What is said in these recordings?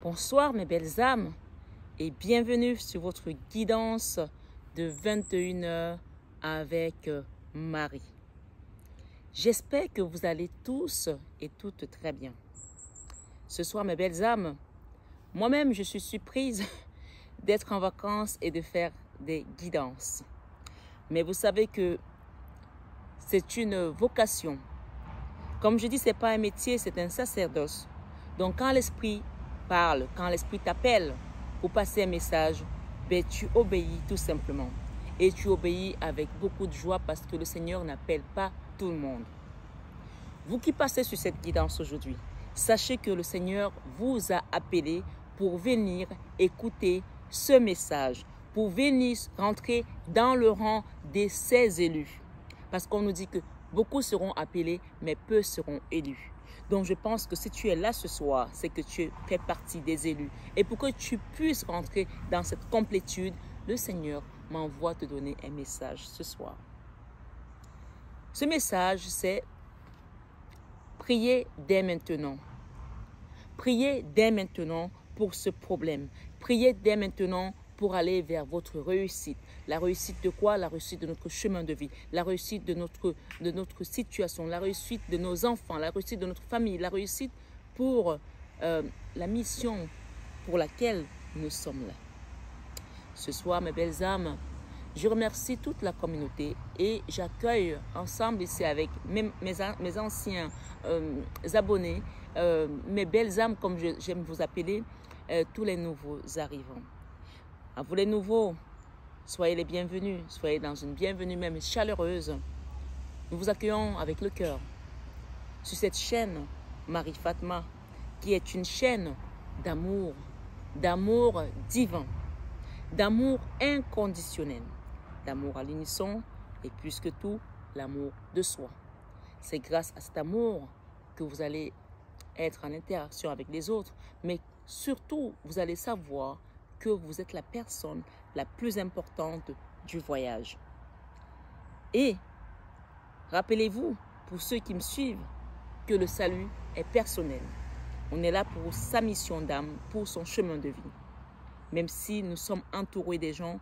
Bonsoir mes belles âmes et bienvenue sur votre guidance de 21h avec Marie. J'espère que vous allez tous et toutes très bien. Ce soir mes belles âmes, moi-même je suis surprise d'être en vacances et de faire des guidances. Mais vous savez que c'est une vocation. Comme je dis, ce n'est pas un métier, c'est un sacerdoce. Donc quand l'esprit parle, quand l'esprit t'appelle pour passer un message, ben, tu obéis tout simplement. Et tu obéis avec beaucoup de joie parce que le Seigneur n'appelle pas tout le monde. Vous qui passez sur cette guidance aujourd'hui, sachez que le Seigneur vous a appelé pour venir écouter ce message, pour venir rentrer dans le rang de ses élus. Parce qu'on nous dit que beaucoup seront appelés, mais peu seront élus. Donc je pense que si tu es là ce soir, c'est que tu fais partie des élus. Et pour que tu puisses rentrer dans cette complétude, le Seigneur m'envoie te donner un message ce soir. Ce message, c'est prier dès maintenant. Priez dès maintenant pour ce problème. Priez dès maintenant pour aller vers votre réussite. La réussite de quoi? La réussite de notre chemin de vie, la réussite de notre situation, la réussite de nos enfants, la réussite de notre famille, la réussite pour la mission pour laquelle nous sommes là. Ce soir, mes belles âmes, je remercie toute la communauté et j'accueille ensemble ici avec mes anciens abonnés, mes belles âmes comme j'aime vous appeler, tous les nouveaux arrivants. À vous les nouveaux, soyez les bienvenus, soyez dans une bienvenue même chaleureuse. Nous vous accueillons avec le cœur sur cette chaîne Marie Fatma, qui est une chaîne d'amour divin, d'amour inconditionnel, d'amour à l'unisson et plus que tout, l'amour de soi. C'est grâce à cet amour que vous allez être en interaction avec les autres, mais surtout, vous allez savoir que vous êtes la personne la plus importante du voyage. Et rappelez-vous, pour ceux qui me suivent, que le salut est personnel. On est là pour sa mission d'âme, pour son chemin de vie. Même si nous sommes entourés des gens,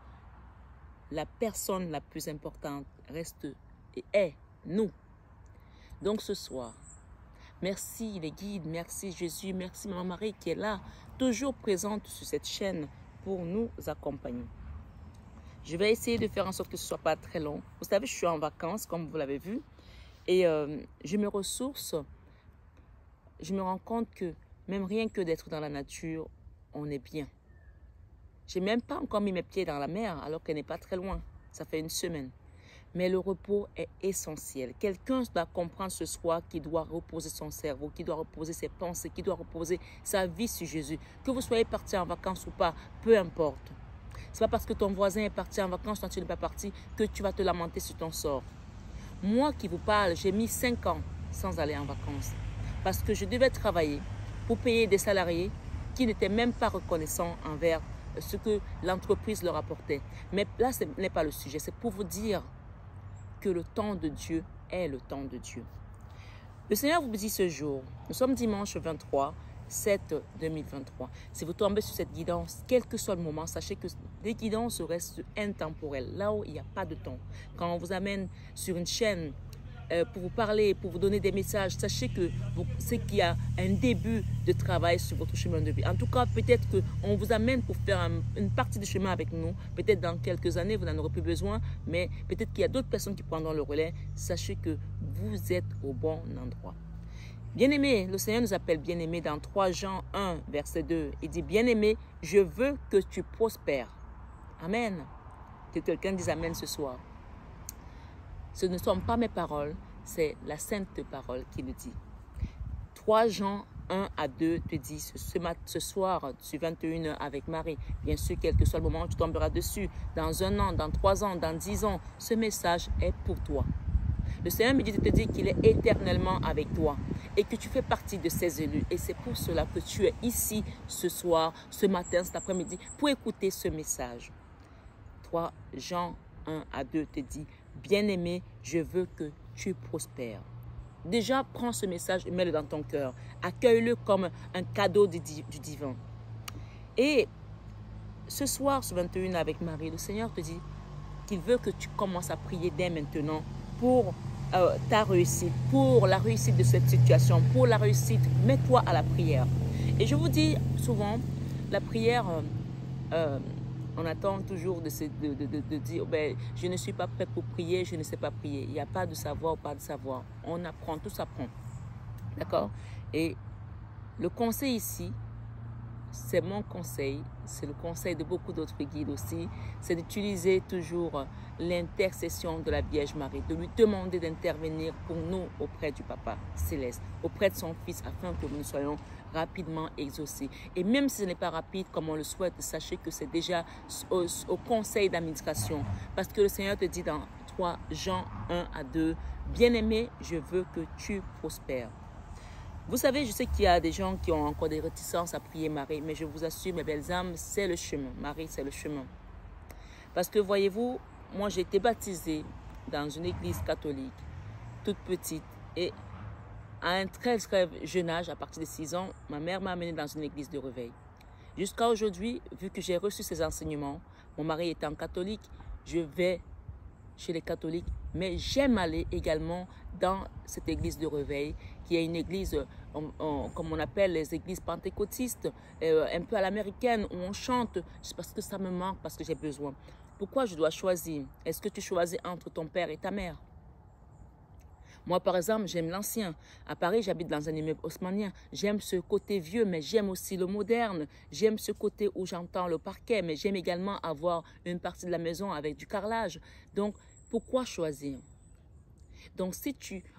la personne la plus importante reste et est nous. Donc ce soir, merci les guides, merci Jésus, merci Maman Marie qui est là, toujours présente sur cette chaîne pour nous accompagner. Je vais essayer de faire en sorte que ce ne soit pas très long. Vous savez, je suis en vacances, comme vous l'avez vu, et je me ressource. Je me rends compte que même rien que d'être dans la nature, on est bien. Je n'ai même pas encore mis mes pieds dans la mer, alors qu'elle n'est pas très loin. Ça fait une semaine. Mais le repos est essentiel. Quelqu'un doit comprendre ce soir qu'il doit reposer son cerveau, qu'il doit reposer ses pensées, qu'il doit reposer sa vie sur Jésus. Que vous soyez parti en vacances ou pas, peu importe. Ce n'est pas parce que ton voisin est parti en vacances, toi tu n'es pas parti, que tu vas te lamenter sur ton sort. Moi qui vous parle, j'ai mis 5 ans sans aller en vacances. Parce que je devais travailler pour payer des salariés qui n'étaient même pas reconnaissants envers ce que l'entreprise leur apportait. Mais là, ce n'est pas le sujet. C'est pour vous dire que le temps de Dieu est le temps de Dieu. Le Seigneur vous dit ce jour, nous sommes dimanche 23/7/2023. Si vous tombez sur cette guidance, quel que soit le moment, sachez que les guidances restent intemporelles, là où il n'y a pas de temps. Quand on vous amène sur une chaîne pour vous parler, pour vous donner des messages, sachez que c'est qu'il y a un début de travail sur votre chemin de vie. En tout cas, peut-être qu'on vous amène pour faire une partie du chemin avec nous. Peut-être dans quelques années, vous n'en aurez plus besoin, mais peut-être qu'il y a d'autres personnes qui prendront le relais. Sachez que vous êtes au bon endroit. Bien-aimé, le Seigneur nous appelle bien-aimé dans 3 Jean 1, verset 2. Il dit, bien-aimé, je veux que tu prospères. Amen. Que quelqu'un dise amen ce soir. Ce ne sont pas mes paroles, c'est la sainte parole qui le dit. 3 Jean 1-2 te dit ce soir, sur 21h avec Marie. Bien sûr, quel que soit le moment où tu tomberas dessus, dans 1 an, dans 3 ans, dans 10 ans, ce message est pour toi. Le Seigneur me dit de te dire qu'il est éternellement avec toi et que tu fais partie de ses élus. Et c'est pour cela que tu es ici ce soir, ce matin, cet après-midi, pour écouter ce message. 3 Jean 1-2 te dit, bien-aimé, je veux que tu prospères. Déjà, prends ce message et mets-le dans ton cœur. Accueille-le comme un cadeau du divin. Et ce soir, ce 21 avec Marie, le Seigneur te dit qu'il veut que tu commences à prier dès maintenant pour ta réussite, pour la réussite de cette situation, pour la réussite. Mets-toi à la prière. Et je vous dis souvent, la prière, on attend toujours de dire ben, je ne suis pas prêt pour prier, je ne sais pas prier. Il n'y a pas de savoir ou pas de savoir. On apprend, tout s'apprend. D'accord? Et le conseil ici, c'est mon conseil, c'est le conseil de beaucoup d'autres guides aussi, c'est d'utiliser toujours l'intercession de la Vierge Marie, de lui demander d'intervenir pour nous auprès du Papa Céleste, auprès de son Fils, afin que nous soyons rapidement exaucés. Et même si ce n'est pas rapide comme on le souhaite, sachez que c'est déjà au conseil d'administration, parce que le Seigneur te dit dans 3 Jean 1 à 2, « Bien-aimé, je veux que tu prospères. » Vous savez, je sais qu'il y a des gens qui ont encore des réticences à prier Marie, mais je vous assure, mes belles âmes, c'est le chemin. Marie, c'est le chemin. Parce que, voyez-vous, moi, j'ai été baptisée dans une église catholique, toute petite. Et à un très jeune âge, à partir de 6 ans, ma mère m'a amenée dans une église de réveil. Jusqu'à aujourd'hui, vu que j'ai reçu ces enseignements, mon mari étant catholique, je vais chez les catholiques, mais j'aime aller également dans cette église de réveil, qui est une église, comme on appelle les églises pentecôtistes, un peu à l'américaine, où on chante, parce que ça me manque, parce que j'ai besoin. Pourquoi je dois choisir? Est-ce que tu choisis entre ton père et ta mère? Moi, par exemple, j'aime l'ancien. À Paris, j'habite dans un immeuble haussmannien. J'aime ce côté vieux, mais j'aime aussi le moderne. J'aime ce côté où j'entends le parquet, mais j'aime également avoir une partie de la maison avec du carrelage. Donc, pourquoi choisir? Donc,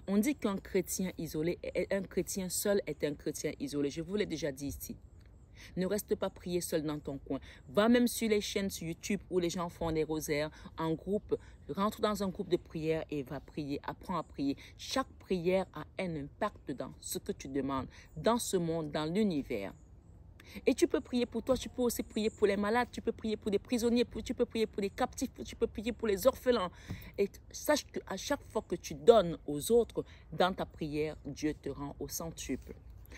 on dit qu'un chrétien isolé, un chrétien seul est un chrétien isolé. Je vous l'ai déjà dit ici. Ne reste pas prier seul dans ton coin. Va même sur les chaînes sur YouTube où les gens font des rosaires en groupe. Rentre dans un groupe de prière et va prier. Apprends à prier. Chaque prière a un impact dans ce que tu demandes, dans ce monde, dans l'univers. Et tu peux prier pour toi, tu peux aussi prier pour les malades, tu peux prier pour les prisonniers, tu peux prier pour les captifs, tu peux prier pour les orphelins. Et sache qu'à chaque fois que tu donnes aux autres dans ta prière, Dieu te rend au centuple.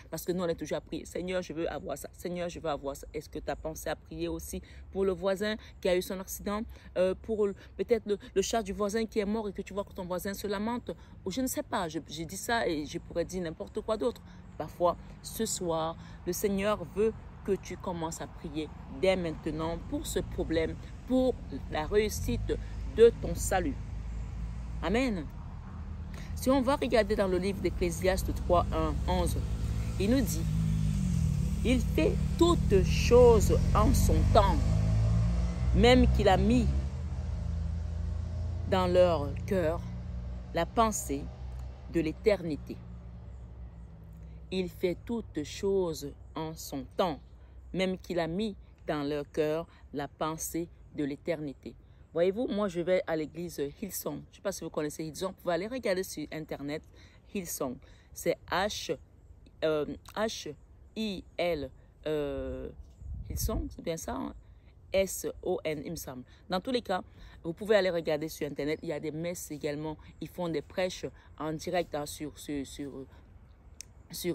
Parce que nous, on est toujours à prier. Seigneur, je veux avoir ça. Seigneur, je veux avoir ça. Est-ce que tu as pensé à prier aussi pour le voisin qui a eu son accident, pour peut-être le chat du voisin qui est mort et que tu vois que ton voisin se lamente? Ou je ne sais pas, j'ai dit ça et je pourrais dire n'importe quoi d'autre. Parfois, ce soir, le Seigneur veut que tu commences à prier dès maintenant pour ce problème, pour la réussite de ton salut. Amen. Si on va regarder dans le livre d'Ecclésiaste 3, 1, 11, il nous dit, il fait toutes choses en son temps, même qu'il a mis dans leur cœur la pensée de l'éternité. Il fait toutes choses en son temps, même qu'il a mis dans leur cœur la pensée de l'éternité. Voyez-vous, moi je vais à l'église Hillsong. Je ne sais pas si vous connaissez Hillsong. Vous pouvez aller regarder sur Internet Hillsong. C'est H-I-L, Hillsong, c'est bien ça, hein? S-O-N, il me semble. Dans tous les cas, vous pouvez aller regarder sur Internet. Il y a des messes également. Ils font des prêches en direct hein, sur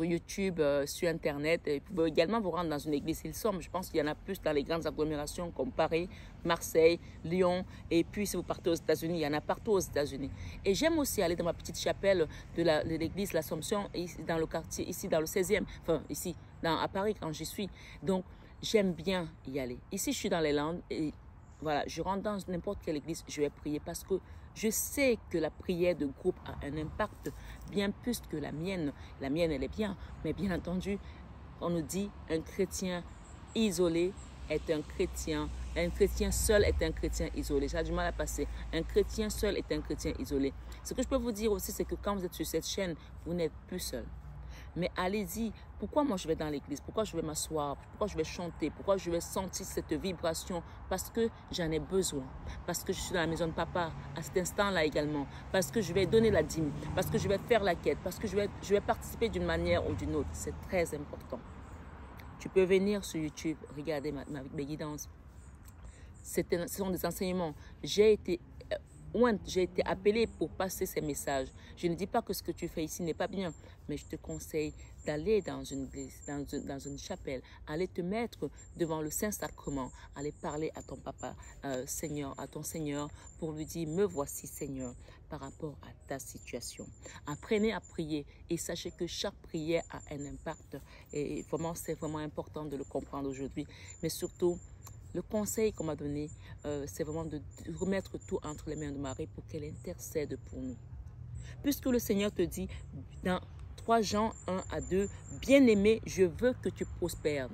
YouTube, sur Internet. Et vous pouvez également vous rendre dans une église Hillsong. Je pense qu'il y en a plus dans les grandes agglomérations comme Paris, Marseille, Lyon. Et puis, si vous partez aux États-Unis, il y en a partout aux États-Unis. Et j'aime aussi aller dans ma petite chapelle de l'église L'Assomption, dans le quartier, ici dans le 16e, enfin ici, à Paris quand j'y suis. Donc, j'aime bien y aller. Ici, je suis dans les Landes et voilà, je rentre dans n'importe quelle église, je vais prier parce que je sais que la prière de groupe a un impact bien plus que la mienne. La mienne, elle est bien, mais bien entendu, on nous dit un chrétien isolé est un chrétien seul est un chrétien isolé. J'ai du mal à passer. Un chrétien seul est un chrétien isolé. Ce que je peux vous dire aussi, c'est que quand vous êtes sur cette chaîne, vous n'êtes plus seul. Mais allez-y, pourquoi moi je vais dans l'église? Pourquoi je vais m'asseoir? Pourquoi je vais chanter? Pourquoi je vais sentir cette vibration? Parce que j'en ai besoin. Parce que je suis dans la maison de papa à cet instant-là également. Parce que je vais donner la dîme. Parce que je vais faire la quête. Parce que je vais participer d'une manière ou d'une autre. C'est très important. Tu peux venir sur YouTube, regarder mes guidances. Ce sont des enseignements. J'ai été appelé pour passer ces messages. Je ne dis pas que ce que tu fais ici n'est pas bien, mais je te conseille d'aller dans une église, dans une chapelle, aller te mettre devant le Saint-Sacrement, aller parler à ton papa, Seigneur, à ton Seigneur, pour lui dire, me voici Seigneur, par rapport à ta situation. Apprenez à prier et sachez que chaque prière a un impact. Et vraiment, c'est vraiment important de le comprendre aujourd'hui. Mais surtout, le conseil qu'on m'a donné, c'est vraiment de remettre tout entre les mains de Marie pour qu'elle intercède pour nous. Puisque le Seigneur te dit dans 3 Jean 1 à 2, bien-aimé, je veux que tu prospères.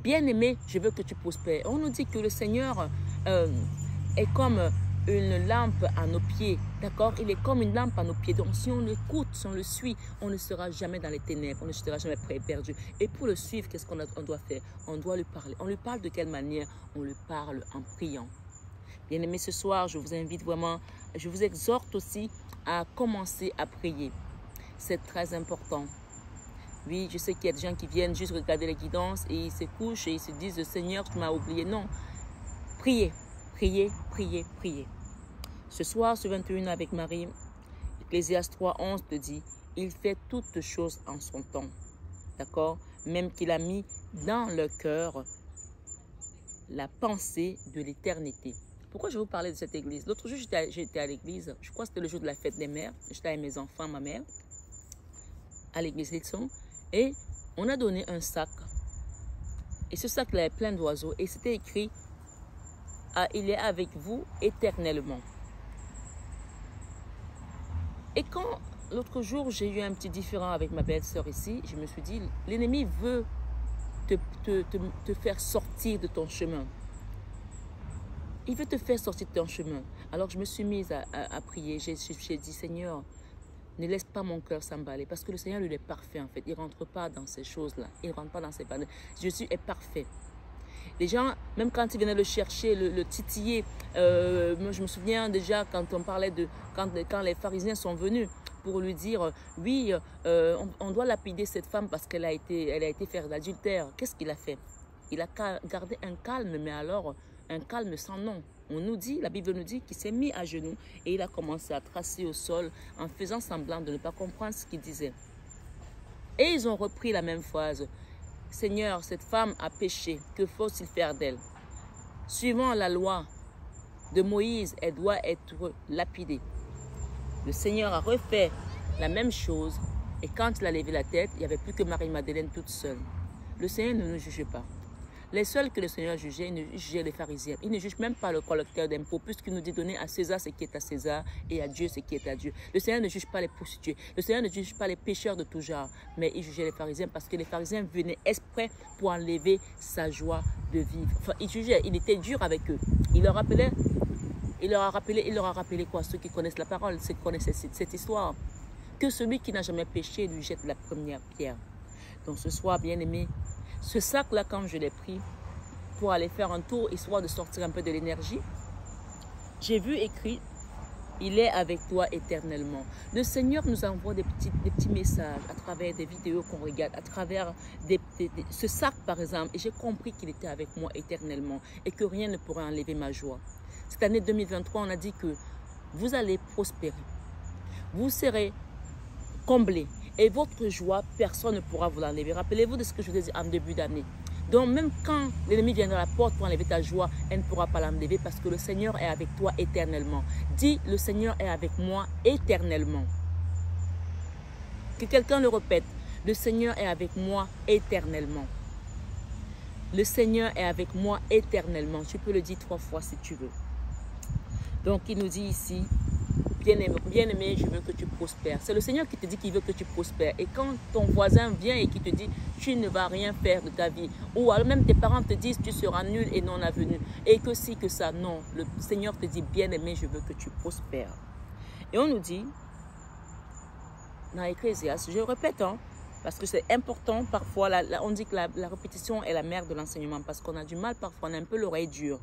Bien-aimé, je veux que tu prospères. On nous dit que le Seigneur est comme une lampe à nos pieds, d'accord? Il est comme une lampe à nos pieds. Donc, si on l'écoute, si on le suit, on ne sera jamais dans les ténèbres, on ne sera jamais perdu. Et pour le suivre, qu'est-ce qu'on doit faire? On doit lui parler. On lui parle de quelle manière? On lui parle en priant. Bien-aimés, ce soir, je vous invite vraiment, je vous exhorte aussi à commencer à prier. C'est très important. Oui, je sais qu'il y a des gens qui viennent juste regarder les guidances et ils se couchent et ils se disent, Seigneur, tu m'as oublié. Non, priez, priez, priez, priez. Ce soir, ce 21 avec Marie, Ecclésiaste 3:11 te dit, il fait toutes choses en son temps. D'accord? Même qu'il a mis dans le cœur la pensée de l'éternité. Pourquoi je vais vous parler de cette église? L'autre jour, j'étais à l'église. Je crois que c'était le jour de la fête des mères. J'étais avec mes enfants, ma mère, à l'église Litson. Et on a donné un sac. Et ce sac-là est plein d'oiseaux. Et c'était écrit, il est avec vous éternellement. Et quand l'autre jour, j'ai eu un petit différend avec ma belle-sœur ici, je me suis dit, l'ennemi veut te faire sortir de ton chemin. Il veut te faire sortir de ton chemin. Alors je me suis mise à prier. J'ai dit, Seigneur, ne laisse pas mon cœur s'emballer. Parce que le Seigneur, lui, il est parfait en fait. Il ne rentre pas dans ces choses-là. Il ne rentre pas dans ces panneaux. Jésus est parfait. Les gens, même quand ils venaient le chercher, le titiller, moi je me souviens déjà quand on parlait de... Quand les pharisiens sont venus pour lui dire, oui, on doit lapider cette femme parce qu'elle a été faire l'adultère. Qu'est-ce qu'il a fait? Il a gardé un calme, mais alors un calme sans nom. On nous dit, la Bible nous dit qu'il s'est mis à genoux et il a commencé à tracer au sol en faisant semblant de ne pas comprendre ce qu'il disait. Et ils ont repris la même phrase. Seigneur, cette femme a péché, que faut-il faire d'elle? Suivant la loi de Moïse, elle doit être lapidée. Le Seigneur a refait la même chose et quand il a levé la tête, il n'y avait plus que Marie-Madeleine toute seule. Le Seigneur ne nous juge pas. Les seuls que le Seigneur jugeait, il ne jugeait les pharisiens. Il ne juge même pas le collecteur d'impôts, puisqu'il nous dit donner à César ce qui est à César et à Dieu ce qui est à Dieu. Le Seigneur ne juge pas les prostituées. Le Seigneur ne juge pas les pécheurs de tout genre, mais il jugeait les pharisiens parce que les pharisiens venaient exprès pour enlever sa joie de vivre. Enfin, il jugeait, il était dur avec eux. Il leur a rappelé quoi? Ceux qui connaissent la parole, ceux qui connaissent cette histoire. Que celui qui n'a jamais péché lui jette la première pierre. Donc ce soir, bien-aimé, ce sac-là, quand je l'ai pris pour aller faire un tour, histoire de sortir un peu de l'énergie, j'ai vu écrit, il est avec toi éternellement. Le Seigneur nous envoie des petits messages à travers des vidéos qu'on regarde, à travers ce sac par exemple. Et j'ai compris qu'il était avec moi éternellement et que rien ne pourrait enlever ma joie. Cette année 2023, on a dit que vous allez prospérer. Vous serez comblés. Et votre joie, personne ne pourra vous l'enlever. Rappelez-vous de ce que je vous ai dit en début d'année. Donc même quand l'ennemi viendra à la porte pour enlever ta joie, elle ne pourra pas l'enlever parce que le Seigneur est avec toi éternellement. Dis, le Seigneur est avec moi éternellement. Que quelqu'un le répète. Le Seigneur est avec moi éternellement. Le Seigneur est avec moi éternellement. Tu peux le dire 3 fois si tu veux. Donc il nous dit ici, bien-aimé, je veux que tu prospères. C'est le Seigneur qui te dit qu'il veut que tu prospères. Et quand ton voisin vient et qui te dit, tu ne vas rien faire de ta vie, ou alors même tes parents te disent, tu seras nul et non avenu, et que si, que ça, non. Le Seigneur te dit, bien-aimé, je veux que tu prospères. Et on nous dit, dans Ecclésiaste, je répète, parce que c'est important, parfois, on dit que la répétition est la mère de l'enseignement, parce qu'on a du mal, parfois, on a un peu l'oreille dure.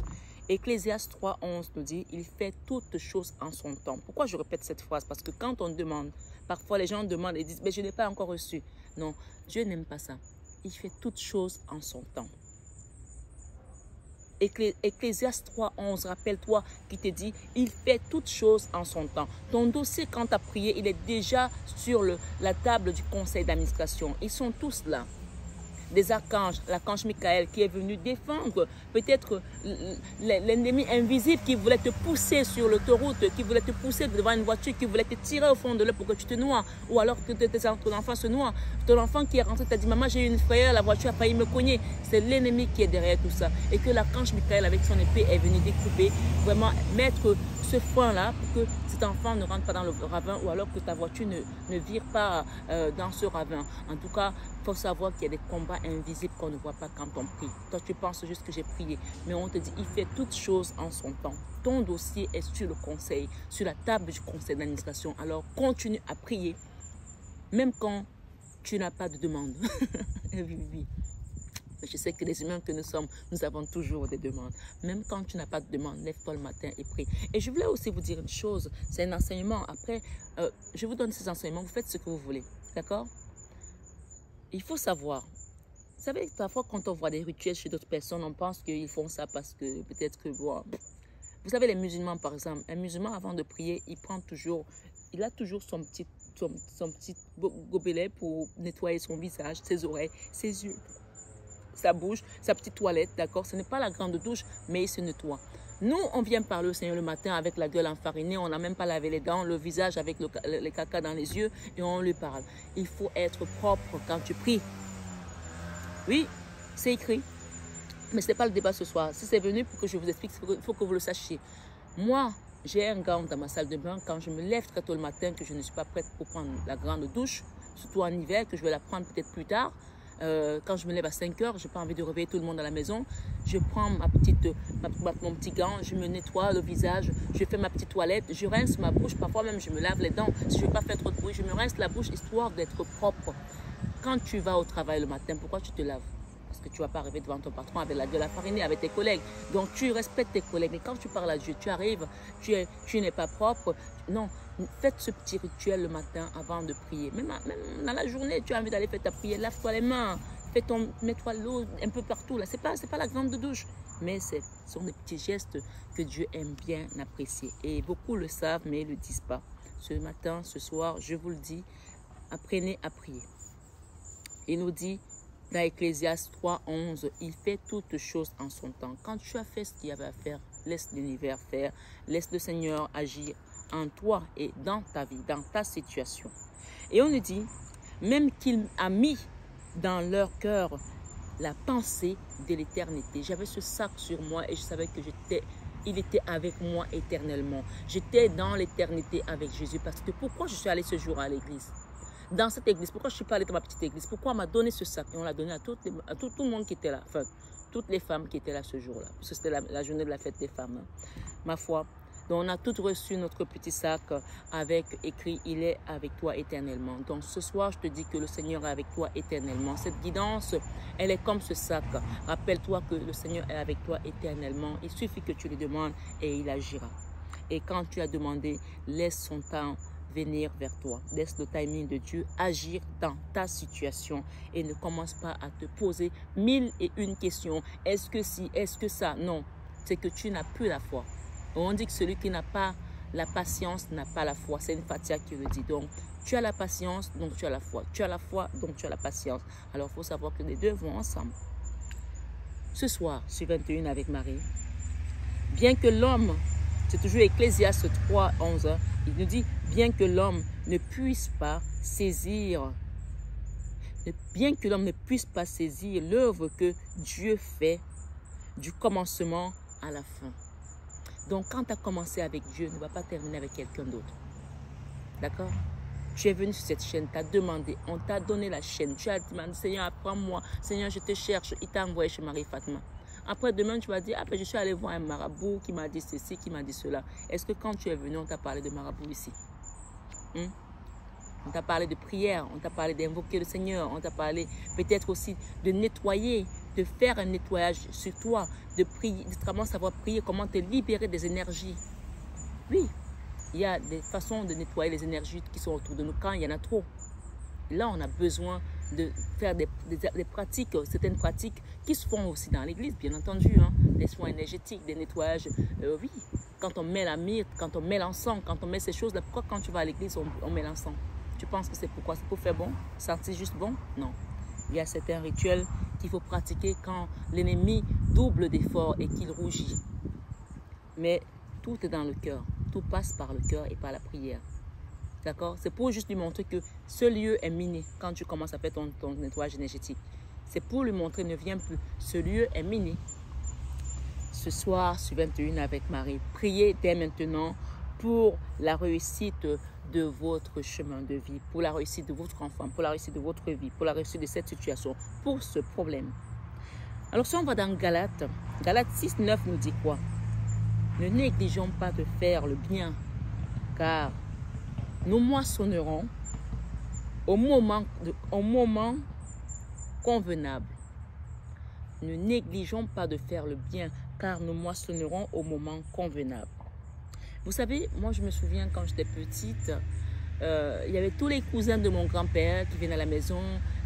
Ecclésiaste 3:11 nous dit, il fait toutes choses en son temps. Pourquoi je répète cette phrase? Parce que quand on demande, parfois les gens demandent et disent, mais je n'ai pas encore reçu. Non, Dieu n'aime pas ça. Il fait toutes choses en son temps. Ecclésiaste 3:11, rappelle-toi qui te dit, il fait toutes choses en son temps. Ton dossier, quand tu as prié, il est déjà sur la table du conseil d'administration. Ils sont tous là. Des archanges, l'archange Michael qui est venu défendre peut-être l'ennemi invisible qui voulait te pousser sur l'autoroute, qui voulait te pousser devant une voiture, qui voulait te tirer au fond de l'eau pour que tu te noies, ou alors que ton enfant se noie. Ton enfant qui est rentré t'a dit, maman, j'ai eu une frayeur, la voiture a failli me cogner. C'est l'ennemi qui est derrière tout ça. Et que l'archange Michael avec son épée est venu découper, vraiment mettre ce frein-là pour que cet enfant ne rentre pas dans le ravin, ou alors que ta voiture ne vire pas dans ce ravin. En tout cas, il faut savoir qu'il y a des combats invisibles qu'on ne voit pas quand on prie. Toi, tu penses juste que j'ai prié, mais on te dit, il fait toutes choses en son temps. Ton dossier est sur le conseil, sur la table du conseil d'administration. Alors, continue à prier, même quand tu n'as pas de demande. Oui. Je sais que les humains que nous sommes, nous avons toujours des demandes. Même quand tu n'as pas de demande, lève-toi le matin et prie. Et je voulais aussi vous dire une chose, c'est un enseignement. Après, je vous donne ces enseignements, vous faites ce que vous voulez. D'accord? Il faut savoir. Vous savez, parfois quand on voit des rituels chez d'autres personnes, on pense qu'ils font ça parce que peut-être que... Bon, vous savez, les musulmans par exemple, un musulman avant de prier, il a toujours son petit gobelet pour nettoyer son visage, ses oreilles, ses yeux, sa bouche, sa petite toilette, d'accord? Ce n'est pas la grande douche, mais il se nettoie. Nous, on vient parler au Seigneur le matin avec la gueule enfarinée, on n'a même pas lavé les dents, le visage avec le caca dans les yeux et on lui parle. Il faut être propre quand tu pries. Oui, c'est écrit. Mais ce n'est pas le débat ce soir. Si c'est venu pour que je vous explique, il faut que vous le sachiez. Moi, j'ai un gant dans ma salle de bain. Quand je me lève très tôt le matin, que je ne suis pas prête pour prendre la grande douche, surtout en hiver, que je vais la prendre peut-être plus tard, quand je me lève à 5 heures, je n'ai pas envie de réveiller tout le monde à la maison. Je prends mon petit gant, je me nettoie le visage, je fais ma petite toilette, je rince ma bouche, parfois même je me lave les dents. Si je ne veux pas faire trop de bruit, je me rince la bouche histoire d'être propre. Quand tu vas au travail le matin, pourquoi tu te laves? Parce que tu ne vas pas arriver devant ton patron avec la gueule enfarinée, avec tes collègues. Donc tu respectes tes collègues. Mais quand tu parles à Dieu, tu arrives, tu n'es pas propre. Non, faites ce petit rituel le matin avant de prier. Même dans la journée, tu as envie d'aller faire ta prière, lave-toi les mains, mets-toi l'eau un peu partout. Ce n'est pas la grande douche, mais ce sont des petits gestes que Dieu aime bien apprécier. Et beaucoup le savent, mais ils ne le disent pas. Ce matin, ce soir, je vous le dis, apprenez à prier. Il nous dit dans Ecclésiaste 3:11, il fait toutes choses en son temps. Quand tu as fait ce qu'il y avait à faire, laisse l'univers faire, laisse le Seigneur agir en toi et dans ta vie, dans ta situation. Et on nous dit, même qu'il a mis dans leur cœur la pensée de l'éternité. J'avais ce sac sur moi et je savais que il était avec moi éternellement. J'étais dans l'éternité avec Jésus. Parce que pourquoi je suis allée ce jour à l'église? Dans cette église, pourquoi je ne suis pas allée dans ma petite église? Pourquoi on m'a donné ce sac? Et on l'a donné à tout le monde qui était là, enfin, toutes les femmes qui étaient là ce jour-là. Parce que c'était la journée de la fête des femmes. Hein. Ma foi. Donc on a toutes reçu notre petit sac avec écrit « Il est avec toi éternellement ». Donc ce soir, je te dis que le Seigneur est avec toi éternellement. Cette guidance, elle est comme ce sac. Rappelle-toi que le Seigneur est avec toi éternellement. Il suffit que tu lui demandes et il agira. Et quand tu as demandé, laisse son temps venir vers toi. Laisse le timing de Dieu agir dans ta situation et ne commence pas à te poser 1001 questions. Est-ce que si, est-ce que ça? Non, c'est que tu n'as plus la foi. On dit que celui qui n'a pas la patience n'a pas la foi. C'est une Fatia qui le dit. Donc, tu as la patience, donc tu as la foi. Tu as la foi, donc tu as la patience. Alors, il faut savoir que les deux vont ensemble. Ce soir, sur 21 avec Marie, bien que l'homme, c'est toujours Ecclésiaste 3:11, il nous dit, bien que l'homme ne puisse pas saisir, l'œuvre que Dieu fait du commencement à la fin. Donc, quand tu as commencé avec Dieu, ne va pas terminer avec quelqu'un d'autre. D'accord? Tu es venu sur cette chaîne, tu as demandé, on t'a donné la chaîne. Tu as demandé, Seigneur, apprends-moi. Seigneur, je te cherche. Il t'a envoyé chez Marie-Fatma. Après, demain, tu vas dire, ah ben, je suis allé voir un marabout qui m'a dit ceci, qui m'a dit cela. Est-ce que quand tu es venu, on t'a parlé de marabout ici? On t'a parlé de prière, on t'a parlé d'invoquer le Seigneur, on t'a parlé peut-être aussi de nettoyer, de faire un nettoyage sur toi, de prier, de vraiment savoir prier, comment te libérer des énergies. Oui, il y a des façons de nettoyer les énergies qui sont autour de nous quand il y en a trop. Là, on a besoin de faire des pratiques, certaines pratiques qui se font aussi dans l'église, bien entendu, hein, des soins énergétiques, des nettoyages, oui, quand on met la myrte, quand on met l'encens, quand on met ces choses-là, pourquoi quand tu vas à l'église, on met l'encens? Tu penses que c'est pourquoi? C'est pour faire bon? Sentir juste bon? Non. Il y a certains rituels qu'il faut pratiquer quand l'ennemi double d'efforts et qu'il rougit. Mais tout est dans le cœur. Tout passe par le cœur et par la prière. D'accord? C'est pour juste lui montrer que ce lieu est miné quand tu commences à faire ton nettoyage énergétique. C'est pour lui montrer, ne viens plus. Ce lieu est miné. Ce soir, sur 21 avec Marie, priez dès maintenant pour la réussite de votre chemin de vie, pour la réussite de votre enfant, pour la réussite de votre vie, pour la réussite de cette situation, pour ce problème. Alors si on va dans Galates 6, 9 nous dit quoi? Ne négligeons pas de faire le bien, car nous moissonnerons au moment convenable. Ne négligeons pas de faire le bien, car nous moissonnerons au moment convenable. Vous savez, moi je me souviens quand j'étais petite, il y avait tous les cousins de mon grand-père qui venaient à la maison,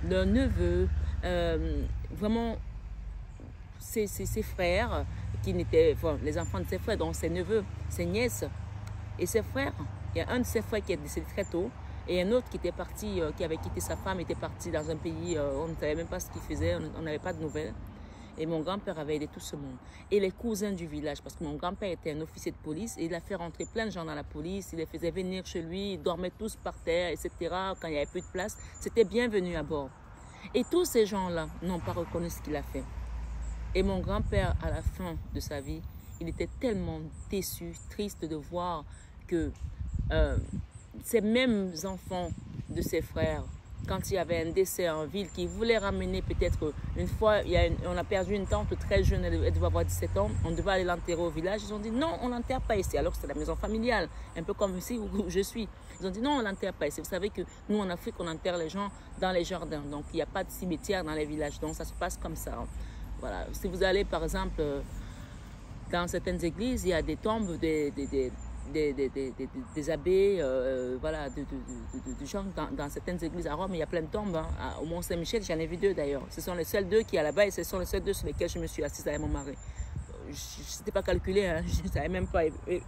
leurs neveux, vraiment ses frères, qui n'étaient, enfin, les enfants de ses frères, donc ses neveux, ses nièces et ses frères. Il y a un de ses frères qui est décédé très tôt et un autre qui était parti, qui avait quitté sa femme, était parti dans un pays, on ne savait même pas ce qu'il faisait, on n'avait pas de nouvelles. Et mon grand-père avait aidé tout ce monde. Et les cousins du village, parce que mon grand-père était un officier de police, et il a fait rentrer plein de gens dans la police, il les faisait venir chez lui, ils dormaient tous par terre, etc. Quand il n'y avait plus de place, c'était bienvenu à bord. Et tous ces gens-là n'ont pas reconnu ce qu'il a fait. Et mon grand-père, à la fin de sa vie, il était tellement déçu, triste de voir que ces mêmes enfants de ses frères, quand il y avait un décès en ville, qui voulait ramener peut-être une fois, on a perdu une tante très jeune, elle devait avoir 17 ans, on devait aller l'enterrer au village. Ils ont dit non, on n'enterre pas ici, alors que c'est la maison familiale, un peu comme ici où je suis. Ils ont dit non, on n'enterre pas ici. Vous savez que nous en Afrique, on enterre les gens dans les jardins, donc il n'y a pas de cimetière dans les villages, donc ça se passe comme ça. Voilà. Si vous allez par exemple dans certaines églises, il y a des tombes des abbés, voilà, de gens dans certaines églises à Rome, il y a plein de tombes. Hein. Au Mont Saint-Michel, j'en ai vu 2 d'ailleurs. Ce sont les seuls 2 qui y a là-bas et ce sont les seuls 2 sur lesquels je me suis assise avec mon mari. Je n'étais pas calculé, hein. Je ne savais même pas.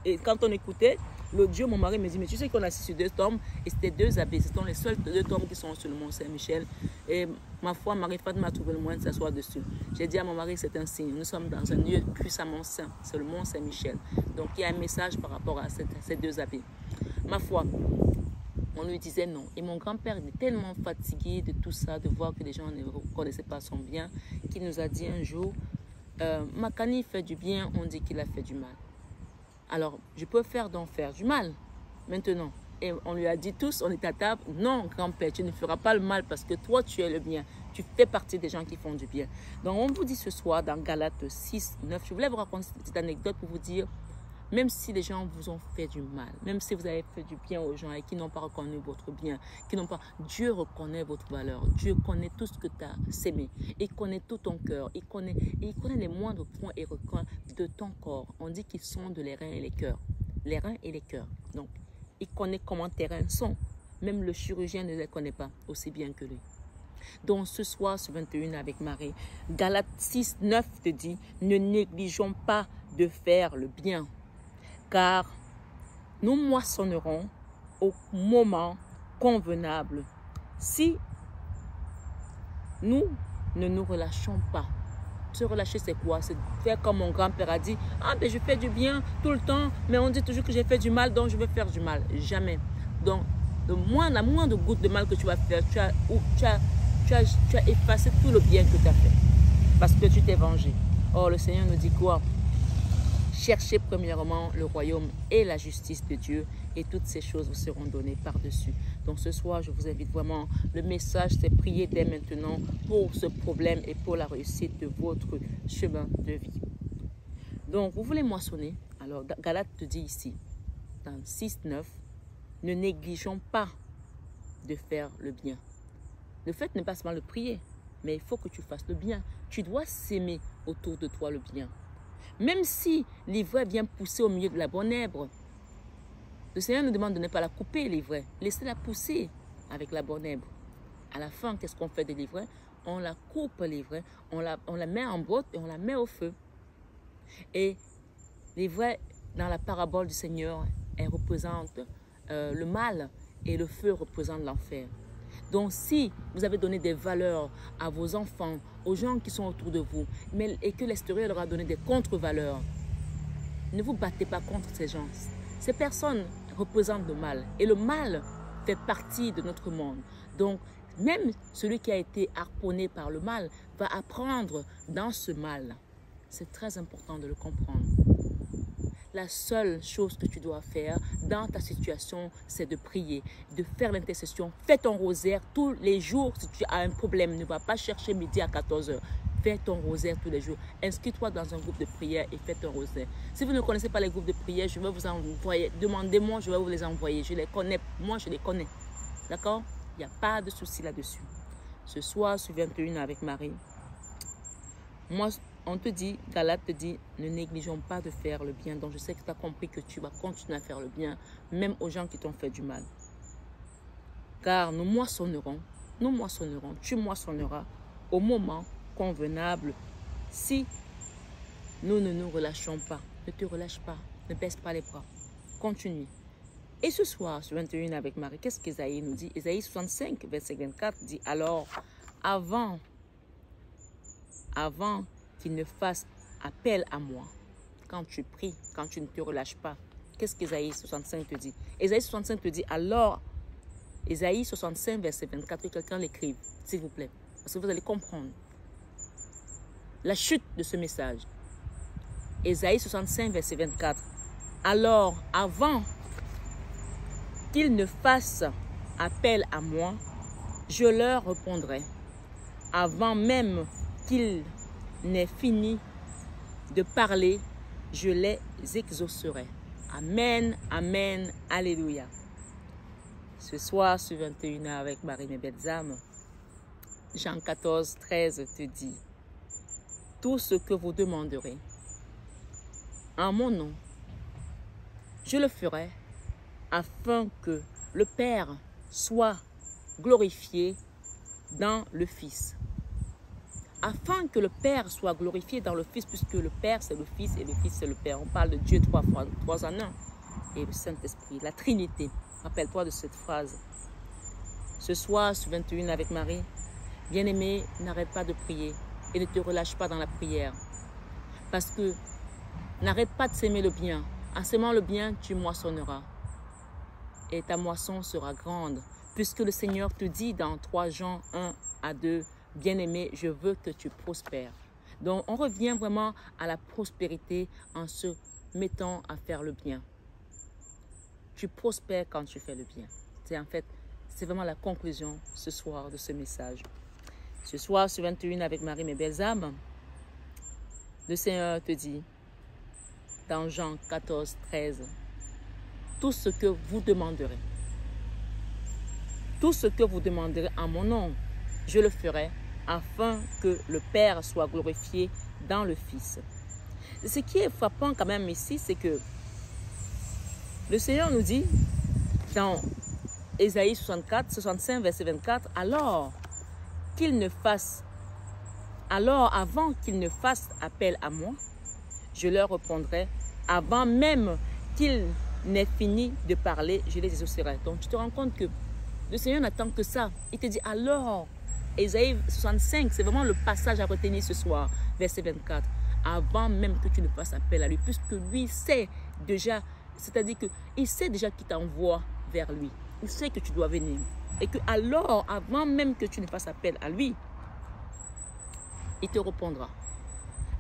Et quand on écoutait, l'autre jour, mon mari me dit, mais tu sais qu'on a assis sur 2 tombes et c'était 2 abbés. Ce sont les seuls 2 tombes qui sont sur le Mont Saint-Michel. Et ma foi, Marie-Fat m'a trouvé le moyen de s'asseoir dessus. J'ai dit à mon mari, c'est un signe. Nous sommes dans un lieu puissamment saint. C'est le Mont Saint-Michel. Donc il y a un message par rapport à ces 2 abbés. Ma foi, on lui disait non. Et mon grand-père était tellement fatigué de tout ça, de voir que les gens ne reconnaissaient pas son bien, qu'il nous a dit un jour, Makani fait du bien, on dit qu'il a fait du mal. Alors, je peux faire du mal maintenant. Et on lui a dit tous, on est à table, non grand-père, tu ne feras pas le mal parce que toi tu es le bien. Tu fais partie des gens qui font du bien. Donc on vous dit ce soir dans Galates 6, 9, je voulais vous raconter cette petite anecdote pour vous dire, même si les gens vous ont fait du mal, même si vous avez fait du bien aux gens et qui n'ont pas reconnu votre bien, Dieu reconnaît votre valeur. Dieu connaît tout ce que tu as sémé. Il connaît tout ton cœur. Il connaît les moindres points et recoins de ton corps. On dit qu'ils sondent les reins et les cœurs. Les reins et les cœurs. Donc, il connaît comment tes reins sont. Même le chirurgien ne les connaît pas aussi bien que lui. Donc, ce soir, sur 21 avec Marie, Galates 6, 9 te dit, ne négligeons pas de faire le bien, car nous moissonnerons au moment convenable si nous ne nous relâchons pas. Se relâcher, c'est quoi? C'est faire comme mon grand-père a dit, ah ben je fais du bien tout le temps, mais on dit toujours que j'ai fait du mal, donc je vais faire du mal. Jamais. Donc, la moindre goutte de mal que tu vas faire, tu as effacé tout le bien que tu as fait, parce que tu t'es vengé. Or, le Seigneur nous dit quoi? Cherchez premièrement le royaume et la justice de Dieu et toutes ces choses vous seront données par-dessus. Donc ce soir, je vous invite vraiment, le message c'est prier dès maintenant pour ce problème et pour la réussite de votre chemin de vie. Donc vous voulez moissonner, alors Galates te dit ici, dans 6, 9, ne négligeons pas de faire le bien. Le fait n'est pas seulement le prier, mais il faut que tu fasses le bien. Tu dois s'aimer autour de toi le bien. Même si l'ivraie vient pousser au milieu de la bonne herbe, le Seigneur nous demande de ne pas la couper, l'ivraie. Laissez-la pousser avec la bonne herbe. À la fin, qu'est-ce qu'on fait des livrets? On la coupe l'ivraie, on la met en botte et on la met au feu. Et l'ivraie, dans la parabole du Seigneur, elle représente le mal et le feu représente l'enfer. Donc si vous avez donné des valeurs à vos enfants, aux gens qui sont autour de vous, et que l'extérieur leur a donné des contre-valeurs, ne vous battez pas contre ces gens. Ces personnes représentent le mal et le mal fait partie de notre monde. Donc même celui qui a été harponné par le mal va apprendre dans ce mal. C'est très important de le comprendre. La seule chose que tu dois faire dans ta situation, c'est de prier, de faire l'intercession. Fais ton rosaire tous les jours. Si tu as un problème, ne va pas chercher midi à 14 h. Fais ton rosaire tous les jours. Inscris-toi dans un groupe de prière et fais ton rosaire. Si vous ne connaissez pas les groupes de prière, je vais vous envoyer. Demandez-moi, je vais vous les envoyer. Je les connais. Moi, je les connais. D'accord? Il n'y a pas de souci là-dessus. Ce soir, sur 21 avec Marie, moi, on te dit, Galate te dit, ne négligeons pas de faire le bien. Donc, je sais que tu as compris que tu vas continuer à faire le bien, même aux gens qui t'ont fait du mal. Car nous moissonnerons, tu moissonneras au moment convenable si nous ne nous relâchons pas. Ne te relâche pas, ne baisse pas les bras. Continue. Et ce soir, sur 21 avec Marie, qu'est-ce qu'Ésaïe nous dit? Ésaïe 65, verset 24 dit, alors, avant qu'il ne fasse appel à moi, quand tu pries, quand tu ne te relâches pas, qu'est-ce qu'Ésaïe 65 te dit? Ésaïe 65 te dit, alors, Ésaïe 65, verset 24, que quelqu'un l'écrive, s'il vous plaît, parce que vous allez comprendre la chute de ce message. Ésaïe 65, verset 24, alors, avant qu'ils ne fassent appel à moi, je leur répondrai, avant même qu'ils n'aient fini de parler, je les exaucerai. Amen, amen, alléluia. Ce soir, sur 21 h avec Marie, mes belles âmes, Jean 14, 13 te dit, tout ce que vous demanderez en mon nom, je le ferai afin que le Père soit glorifié dans le Fils. Afin que le Père soit glorifié dans le Fils, puisque le Père c'est le Fils et le Fils c'est le Père. On parle de Dieu trois en un. Et le Saint-Esprit, la Trinité. Rappelle-toi de cette phrase. Ce soir, sur 21 avec Marie, bien-aimé, n'arrête pas de prier et ne te relâche pas dans la prière. Parce que n'arrête pas de s'aimer le bien. En s'aimant le bien, tu moissonneras. Et ta moisson sera grande. Puisque le Seigneur te dit dans 3 Jean 1 à 2, bien-aimé, je veux que tu prospères. Donc, on revient vraiment à la prospérité en se mettant à faire le bien. Tu prospères quand tu fais le bien. C'est vraiment la conclusion ce soir de ce message. Ce soir, sur 21 avec Marie, mes belles âmes, le Seigneur te dit, dans Jean 14, 13, tout ce que vous demanderez, en mon nom, je le ferai afin que le Père soit glorifié dans le Fils. Ce qui est frappant quand même ici, c'est que le Seigneur nous dit dans Ésaïe 65, verset 24, alors avant qu'ils ne fassent appel à moi, je leur répondrai, avant même qu'ils n'aient fini de parler, je les exaucerai. Donc tu te rends compte que le Seigneur n'attend que ça. Il te dit alors, Ésaïe 65, c'est vraiment le passage à retenir ce soir, verset 24. Avant même que tu ne fasses appel à lui, puisque lui sait déjà, c'est-à-dire qu'il sait déjà qu'il t'envoie vers lui. Il sait que tu dois venir. Et que alors, avant même que tu ne fasses appel à lui, il te répondra.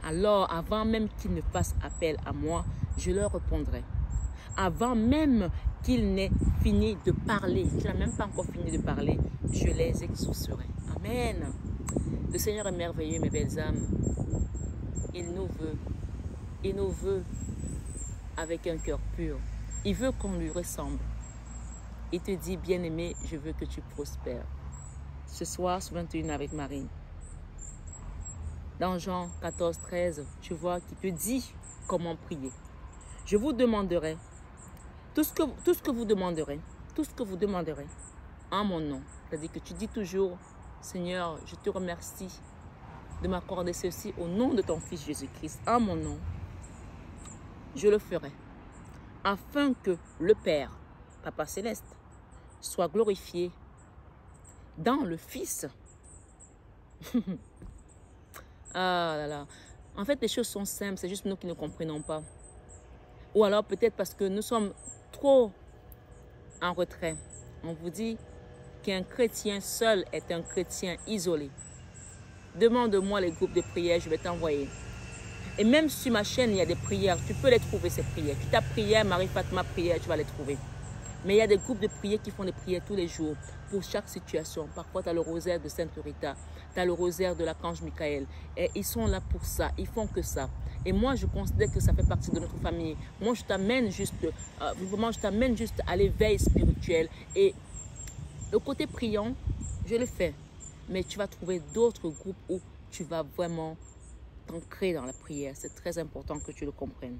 Alors, avant même qu'il ne fasse appel à moi, je leur répondrai. Avant même qu'il n'ait fini de parler, qu'il n'a même pas encore fini de parler, je les exaucerai. Amen. Le Seigneur est merveilleux, mes belles âmes. Il nous veut avec un cœur pur. Il veut qu'on lui ressemble. Il te dit, bien-aimé, je veux que tu prospères. Ce soir, sur 21 avec Marie, dans Jean 14, 13, tu vois qu'il te dit comment prier. Je vous demanderai tout ce que vous demanderez, en mon nom. C'est-à-dire que tu dis toujours, Seigneur, je te remercie de m'accorder ceci au nom de ton Fils Jésus-Christ, en mon nom. Je le ferai, afin que le Père, Papa Céleste, soit glorifié dans le Fils. Ah là là. En fait, les choses sont simples, c'est juste nous qui ne comprenons pas. Ou alors peut-être parce que nous sommes trop en retrait. On vous dit qu'un chrétien seul est un chrétien isolé. Demande-moi les groupes de prière, je vais t'envoyer. Et même sur ma chaîne, il y a des prières. Tu peux les trouver, ces prières. Tu tapes prière, Marie-Fatma prière, tu vas les trouver. Mais il y a des groupes de prière qui font des prières tous les jours pour chaque situation. Parfois, tu as le rosaire de Sainte Rita, tu as le rosaire de l'archange Michael. Et ils sont là pour ça, ils font que ça. Et moi, je considère que ça fait partie de notre famille. Moi, je t'amène juste à l'éveil spirituel. Et le côté priant, je le fais. Mais tu vas trouver d'autres groupes où tu vas vraiment t'ancrer dans la prière. C'est très important que tu le comprennes.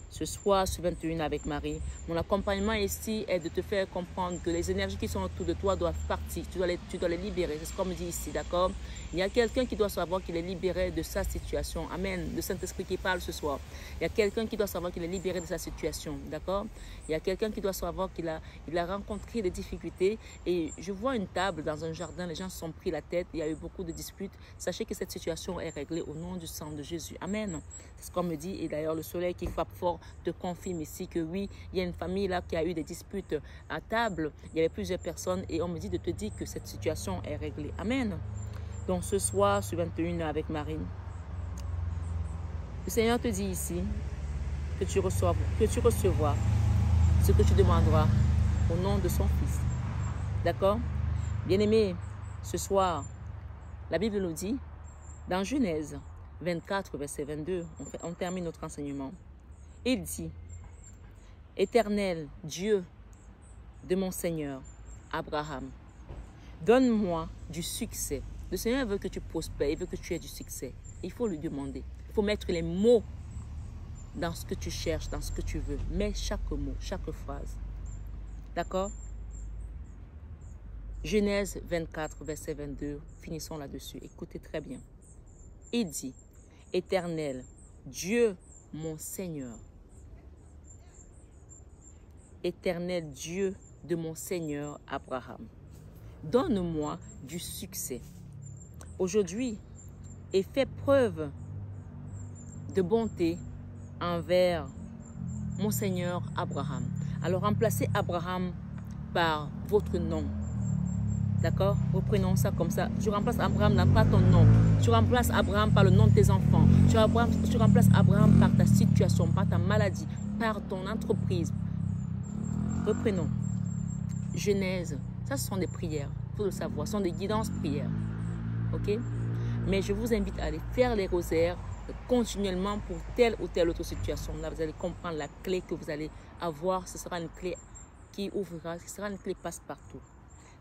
Ce soir, sur 21 avec Marie, mon accompagnement ici est de te faire comprendre que les énergies qui sont autour de toi doivent partir. Tu dois les libérer. C'est ce qu'on me dit ici, d'accord? Il y a quelqu'un qui doit savoir qu'il est libéré de sa situation. Amen. Le Saint-Esprit qui parle ce soir. Il y a quelqu'un qui doit savoir qu'il est libéré de sa situation, d'accord? Il y a quelqu'un qui doit savoir qu'il a rencontré des difficultés. Et je vois une table dans un jardin, les gens se sont pris la tête, il y a eu beaucoup de disputes. Sachez que cette situation est réglée au nom du sang de Jésus. Amen. C'est ce qu'on me dit. Et d'ailleurs, le soleil qui frappe fort te confirme ici que oui, il y a une famille là qui a eu des disputes à table. Il y avait plusieurs personnes et on me dit de te dire que cette situation est réglée. Amen. Donc ce soir, sur 21 avec Marine, le Seigneur te dit ici que tu recevras ce que tu demanderas au nom de son Fils. D'accord? Bien-aimé, ce soir, la Bible nous dit, dans Genèse 24, verset 22, on termine notre enseignement. Il dit, Éternel Dieu de mon Seigneur Abraham, donne-moi du succès. Le Seigneur veut que tu prospères, il veut que tu aies du succès. Il faut lui demander. Il faut mettre les mots dans ce que tu cherches, dans ce que tu veux. Mets chaque mot, chaque phrase. D'accord? Genèse 24, verset 22. Finissons là-dessus. Écoutez très bien. Il dit, Éternel Dieu mon Seigneur, Éternel Dieu de mon Seigneur Abraham, donne-moi du succès aujourd'hui et fais preuve de bonté envers mon Seigneur Abraham. Alors remplacez Abraham par votre nom. D'accord? Reprenons ça comme ça. Tu remplaces Abraham, n'a pas ton nom. Tu remplaces Abraham par le nom de tes enfants. Tu remplaces Abraham par ta situation, par ta maladie, par ton entreprise. Reprenons. Genèse. Ça, ce sont des prières. Il faut le savoir. Ce sont des guidances prières. Ok? Mais je vous invite à aller faire les rosaires continuellement pour telle ou telle autre situation. Là, vous allez comprendre la clé que vous allez avoir. Ce sera une clé qui ouvrira. Ce sera une clé passe-partout.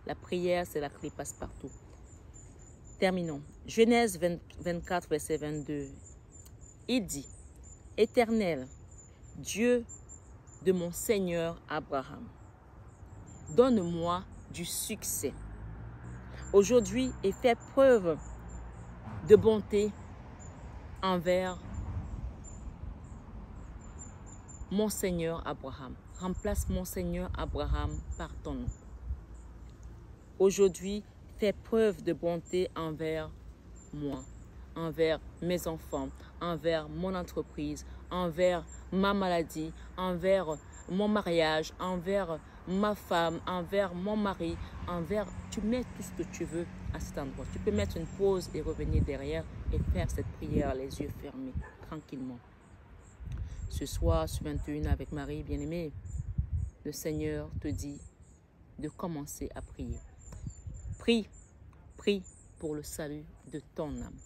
La prière, c'est la clé passe-partout. Terminons. Genèse 24, verset 22. Il dit, Éternel, Dieu de mon Seigneur Abraham, donne-moi du succès aujourd'hui et fais preuve de bonté envers mon Seigneur Abraham. Remplace mon Seigneur Abraham par ton nom. Aujourd'hui, fais preuve de bonté envers moi, envers mes enfants, envers mon entreprise, envers ma maladie, envers mon mariage, envers ma femme, envers mon mari, envers... Tu mets tout ce que tu veux à cet endroit. Tu peux mettre une pause et revenir derrière et faire cette prière les yeux fermés, tranquillement. Ce soir, sur 21 avec Marie, bien-aimée, le Seigneur te dit de commencer à prier. Prie, prie pour le salut de ton âme.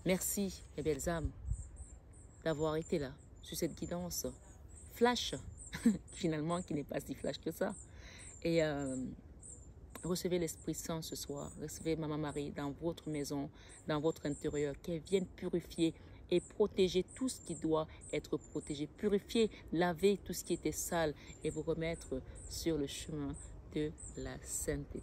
Merci, mes belles âmes, d'avoir été là, sur cette guidance flash, finalement, qui n'est pas si flash que ça. Et recevez l'Esprit Saint ce soir. Recevez Maman Marie dans votre maison, dans votre intérieur, qu'elle vienne purifier et protéger tout ce qui doit être protégé. Purifier, laver tout ce qui était sale et vous remettre sur le chemin de la sainteté.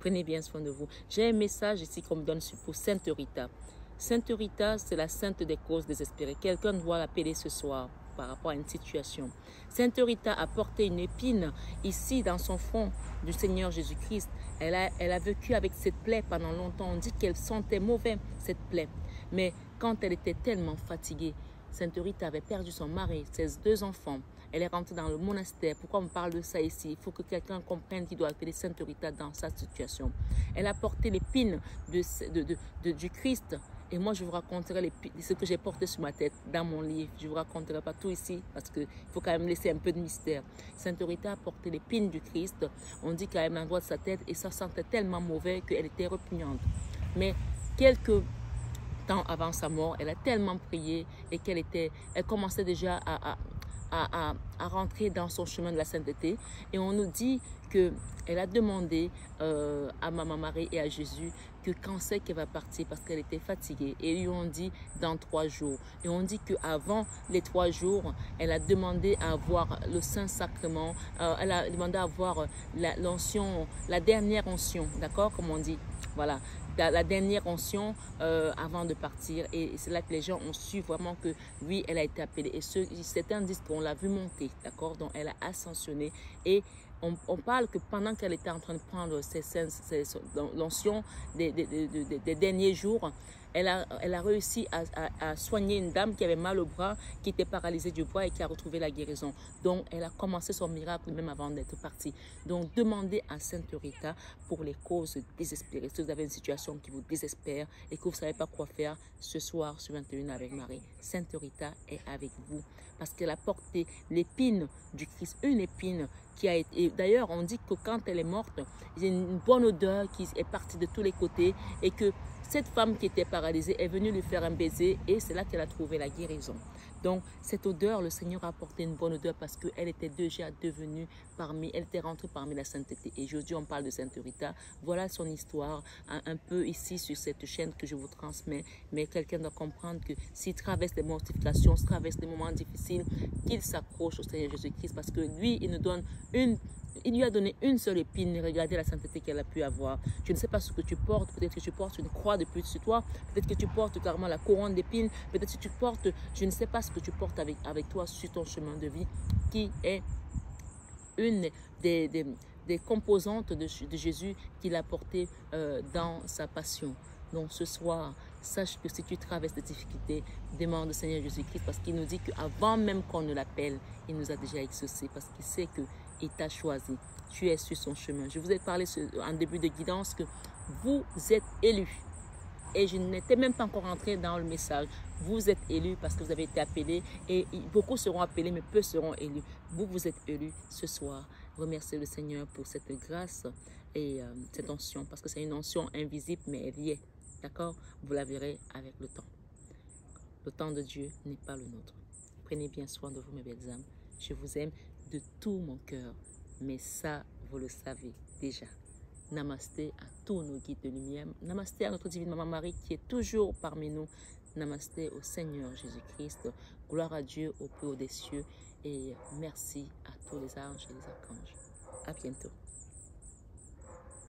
Prenez bien soin de vous. J'ai un message ici qu'on me donne pour Sainte Rita. Sainte Rita, c'est la sainte des causes désespérées. Quelqu'un doit l'appeler ce soir par rapport à une situation. Sainte Rita a porté une épine ici dans son front du Seigneur Jésus-Christ. Elle a vécu avec cette plaie pendant longtemps. On dit qu'elle sentait mauvais cette plaie. Mais quand elle était tellement fatiguée, Sainte Rita avait perdu son mari, ses 2 enfants. Elle est rentrée dans le monastère. Pourquoi on me parle de ça ici? Il faut que quelqu'un comprenne qu'il doit appeler Sainte Rita dans sa situation. Elle a porté l'épine du Christ. Et moi, je vous raconterai ce que j'ai porté sur ma tête dans mon livre. Je ne vous raconterai pas tout ici parce qu'il faut quand même laisser un peu de mystère. Sainte Rita a porté l'épine du Christ. On dit qu'elle a un endroit de sa tête et ça sentait tellement mauvais qu'elle était répugnante. Mais quelques temps avant sa mort, elle a tellement prié et elle commençait déjà à rentrer dans son chemin de la sainteté. Et on nous dit qu'elle a demandé à Maman Marie et à Jésus que quand c'est qu'elle va partir parce qu'elle était fatiguée. Et ils lui ont dit dans 3 jours. Et on dit qu'avant les 3 jours, elle a demandé à avoir le Saint-Sacrement. Elle a demandé à avoir l'onction, la dernière onction, d'accord, comme on dit. Voilà, la dernière onction avant de partir. Et c'est là que les gens ont su vraiment que oui, elle a été appelée. Et certains disent qu'on l'a vu monter, d'accord? Donc elle a ascensionné. Et on parle que pendant qu'elle était en train de prendre l'onction des derniers jours, elle a réussi à soigner une dame qui avait mal au bras, qui était paralysée du bras et qui a retrouvé la guérison. Donc, elle a commencé son miracle même avant d'être partie. Donc, demandez à Sainte Rita pour les causes désespérées. Si vous avez une situation qui vous désespère et que vous ne savez pas quoi faire, ce soir, sur 21 avec Marie, Sainte Rita est avec vous parce qu'elle a porté l'épine du Christ, une épine qui a été... D'ailleurs, on dit que quand elle est morte, il y a une bonne odeur qui est partie de tous les côtés et que cette femme qui était paralysée est venue lui faire un baiser et c'est là qu'elle a trouvé la guérison. Donc, cette odeur, le Seigneur a apporté une bonne odeur parce qu'elle était déjà devenue elle était rentrée parmi la sainteté. Et aujourd'hui, on parle de Sainte Rita. Voilà son histoire, un peu ici sur cette chaîne que je vous transmets. Mais quelqu'un doit comprendre que s'il traverse des mortifications, s'il traverse des moments difficiles, qu'il s'accroche au Seigneur Jésus-Christ parce que lui, il nous donne il lui a donné une seule épine. Regardez la sainteté qu'elle a pu avoir. Je ne sais pas ce que tu portes. Peut-être que tu portes une croix depuis sur toi. Peut-être que tu portes carrément la couronne d'épines. Peut-être que tu portes, je ne sais pas ce que tu portes avec toi sur ton chemin de vie, qui est une des composantes de Jésus qu'il a porté dans sa passion. Donc ce soir, sache que si tu traverses des difficultés, demande au Seigneur Jésus-Christ parce qu'il nous dit qu'avant même qu'on ne l'appelle, il nous a déjà exaucé parce qu'il sait qu'il t'a choisi. Tu es sur son chemin. Je vous ai parlé en début de guidance que vous êtes élus. Et je n'étais même pas encore entrée dans le message. Vous êtes élus parce que vous avez été appelés et beaucoup seront appelés mais peu seront élus. Vous êtes élus ce soir. Remerciez le Seigneur pour cette grâce et cette onction parce que c'est une onction invisible mais elle y est. D'accord? Vous la verrez avec le temps. Le temps de Dieu n'est pas le nôtre. Prenez bien soin de vous, mes belles âmes. Je vous aime de tout mon cœur. Mais ça, vous le savez déjà. Namasté à tous nos guides de lumière. Namasté à notre divine Maman Marie qui est toujours parmi nous. Namasté au Seigneur Jésus-Christ. Gloire à Dieu au plus haut des cieux. Et merci à tous les anges et les archanges. À bientôt.